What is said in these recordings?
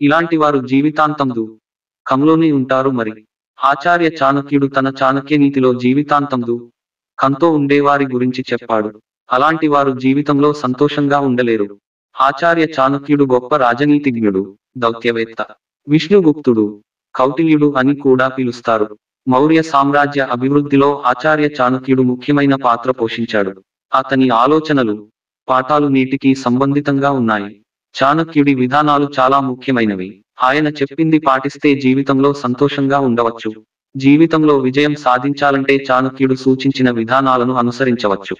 ఇలాంటి వారు జీవితాంతం కంలోనే ఉంటారు మరి. ఆచార్య చాణక్యుడు తన చాణక్య నీతిలో జీవితాంతం కంతో ఉండేవారి గురించి చెప్పాడు. అలాంటి వారు జీవితంలో సంతోషంగా ఉండలేరు. ఆచార్య చాణక్యుడు గొప్ప రాజనీతిజ్ఞుడు, దౌత్యవేత్త. విష్ణుగుప్తుడు, కౌటిల్యుడు అని కూడా పిలుస్తారు. మౌర్య సామ్రాజ్య అభివృద్ధిలో ఆచార్య చాణక్యుడు ముఖ్యమైన పాత్ర పోషించాడు. అతని ఆలోచనలు, పాఠాలు నేటికి సంబంధితంగా ఉన్నాయి. చాణక్యుడి విధానాలు చాలా ముఖ్యమైనవి. ఆయన చెప్పింది పాటిస్తే జీవితంలో సంతోషంగా ఉండవచ్చు. జీవితంలో విజయం సాధించాలంటే చాణక్యుడు సూచించిన విధానాలను అనుసరించవచ్చు.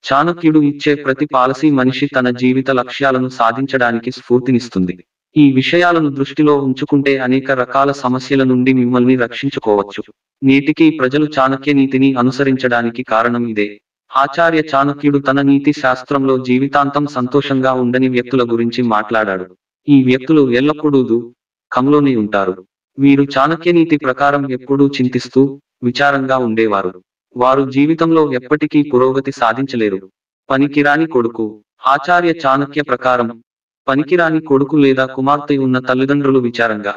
చాణక్యుడు ఇచ్చే ప్రతి పాలసీ మనిషి తన జీవిత లక్ష్యాలను సాధించడానికి స్ఫూర్తినిస్తుంది. ఈ విషయాలను దృష్టిలో ఉంచుకుంటే అనేక రకాల సమస్యల నుండి మిమ్మల్ని రక్షించుకోవచ్చు. నేటికి ప్రజలు చాణక్య నీతిని అనుసరించడానికి కారణం ఇదే. ఆచార్య చాణక్యుడు తన నీతి శాస్త్రంలో జీవితాంతం సంతోషంగా ఉండని వ్యక్తుల గురించి మాట్లాడాడు. ఈ వ్యక్తులు ఎల్లప్పుడూ కంలోనే ఉంటారు. వీరు చాణక్యనీతి ప్రకారం ఎప్పుడూ చింతిస్తూ, విచారంగా ఉండేవారు. వారు జీవితంలో ఎప్పటికీ పురోగతి సాధించలేరు. పనికిరాని కొడుకు. ఆచార్య చాణక్య ప్రకారం పనికిరాని కొడుకు లేదా కుమార్తె ఉన్న తల్లిదండ్రులు విచారంగా,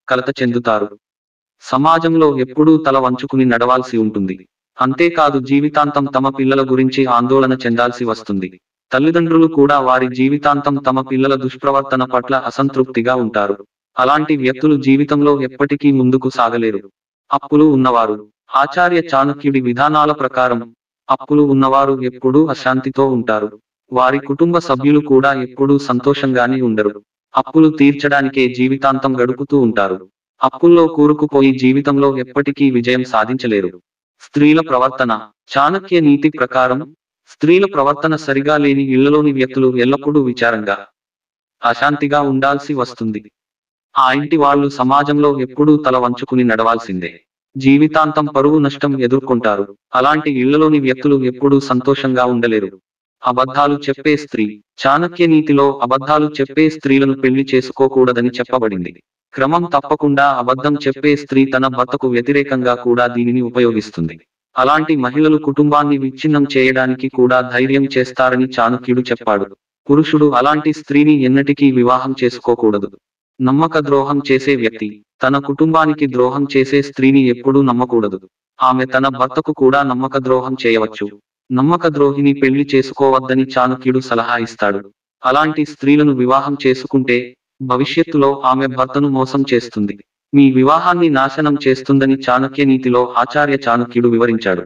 కలత చెందుతారు. సమాజంలో ఎప్పుడూ తల వంచుకుని నడవాల్సి ఉంటుంది. అంతేకాదు జీవితాంతం తమ పిల్లల గురించి ఆందోళన చెందాల్సి వస్తుంది. తల్లిదండ్రులు కూడా వారి జీవితాంతం తమ పిల్లల దుష్ప్రవర్తన పట్ల అసంతృప్తిగా ఉంటారు. అలాంటి వ్యక్తులు జీవితంలో ఎప్పటికీ ముందుకు సాగలేరు. అప్పులు ఉన్నవారు. ఆచార్య చాణక్యుడి విధానాల ప్రకారం అప్పులు ఉన్నవారు ఎప్పుడూ అశాంతితో ఉంటారు. వారి కుటుంబ సభ్యులు కూడా ఎప్పుడూ సంతోషంగానే ఉండరు. అప్పులు తీర్చడానికే జీవితాంతం గడుపుతూ ఉంటారు. అప్పుల్లో కూరుకుపోయి జీవితంలో ఎప్పటికీ విజయం సాధించలేరు. స్త్రీల ప్రవర్తన. చాణక్య నీతి ప్రకారం స్త్రీల ప్రవర్తన సరిగా లేని ఇళ్లలోని వ్యక్తులు ఎల్లప్పుడూ విచారంగా, అశాంతిగా ఉండాల్సి వస్తుంది. ఆ ఇంటి వాళ్ళు సమాజంలో ఎప్పుడూ తల వంచుకుని నడవాల్సిందే. జీవితాంతం పరువు నష్టం ఎదుర్కొంటారు. అలాంటి ఇళ్లలోని వ్యక్తులు ఎప్పుడూ సంతోషంగా ఉండలేరు. అబద్ధాలు చెప్పే స్త్రీ. చాణక్య నీతిలో అబద్ధాలు చెప్పే స్త్రీలను పెళ్లి చేసుకోకూడదని చెప్పబడింది. క్రమం తప్పకుండా అబద్ధం చెప్పే స్త్రీ తన భర్తకు వ్యతిరేకంగా కూడా దీనిని ఉపయోగిస్తుంది. అలాంటి మహిళలు కుటుంబాన్ని విచ్ఛిన్నం చేయడానికి కూడా ధైర్యం చేస్తారని చాణక్యుడు చెప్పాడు. పురుషుడు అలాంటి స్త్రీని ఎన్నటికీ వివాహం చేసుకోకూడదు. నమ్మక ద్రోహం చేసే వ్యక్తి. తన కుటుంబానికి ద్రోహం చేసే స్త్రీని ఎప్పుడూ నమ్మకూడదు. ఆమె తన భర్తకు కూడా నమ్మక ద్రోహం చేయవచ్చు. నమ్మక ద్రోహిని పెళ్లి చేసుకోవద్దని చాణక్యుడు సలహా ఇస్తాడు. అలాంటి స్త్రీలను వివాహం చేసుకుంటే భవిష్యత్తులో ఆమె భర్తను మోసం చేస్తుంది. మీ వివాహాన్ని నాశనం చేస్తుందని చాణక్య నీతిలో ఆచార్య చాణక్యుడు వివరించాడు.